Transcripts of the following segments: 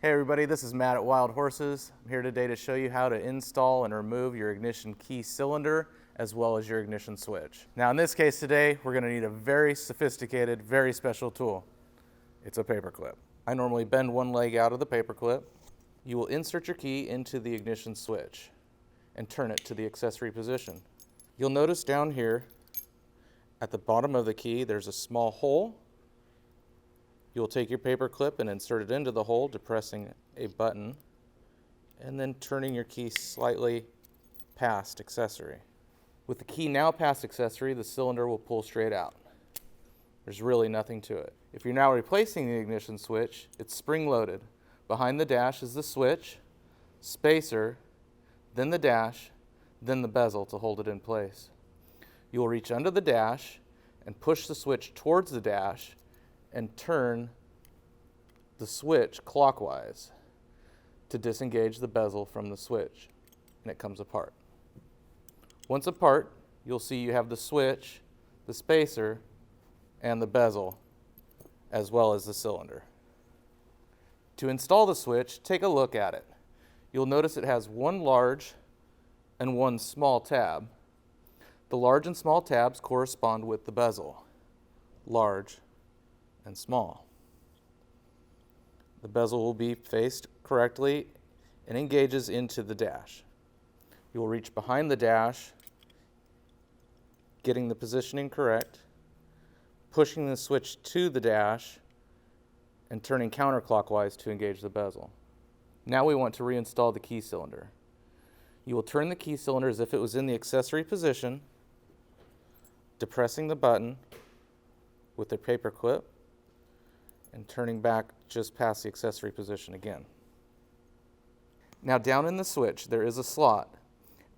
Hey everybody, this is Matt at Wild Horses. I'm here today to show you how to install and remove your ignition key cylinder as well as your ignition switch. Now in this case today, we're going to need a very sophisticated, very special tool. It's a paper clip. I normally bend one leg out of the paper clip. You will insert your key into the ignition switch and turn it to the accessory position. You'll notice down here at the bottom of the key there's a small hole. You'll take your paper clip and insert it into the hole, depressing a button, and then turning your key slightly past accessory. With the key now past accessory, the cylinder will pull straight out. There's really nothing to it. If you're now replacing the ignition switch, it's spring-loaded. Behind the dash is the switch, spacer, then the dash, then the bezel to hold it in place. You'll reach under the dash and push the switch towards the dash and turn the switch clockwise to disengage the bezel from the switch, and it comes apart. Once apart, you'll see you have the switch, the spacer, and the bezel, as well as the cylinder. To install the switch, take a look at it. You'll notice it has one large and one small tab. The large and small tabs correspond with the bezel, large and small. The bezel will be faced correctly and engages into the dash. You will reach behind the dash, getting the positioning correct, pushing the switch to the dash, and turning counterclockwise to engage the bezel. Now we want to reinstall the key cylinder. You will turn the key cylinder as if it was in the accessory position, depressing the button with a paper clip, and turning back just past the accessory position again. Now down in the switch there is a slot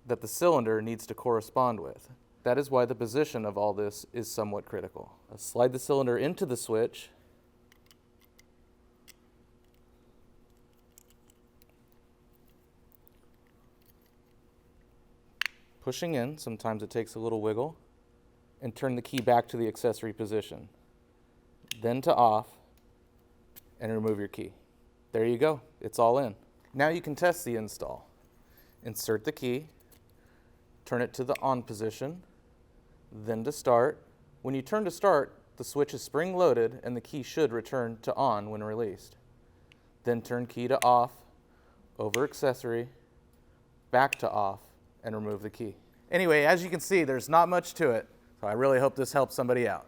that the cylinder needs to correspond with. That is why the position of all this is somewhat critical. Slide the cylinder into the switch, pushing in, sometimes it takes a little wiggle, and turn the key back to the accessory position. Then to off, and remove your key. There you go, it's all in. Now you can test the install. Insert the key, turn it to the on position, then to start. When you turn to start, the switch is spring-loaded and the key should return to on when released. Then turn key to off, over accessory, back to off, and remove the key. Anyway, as you can see, there's not much to it, so I really hope this helps somebody out.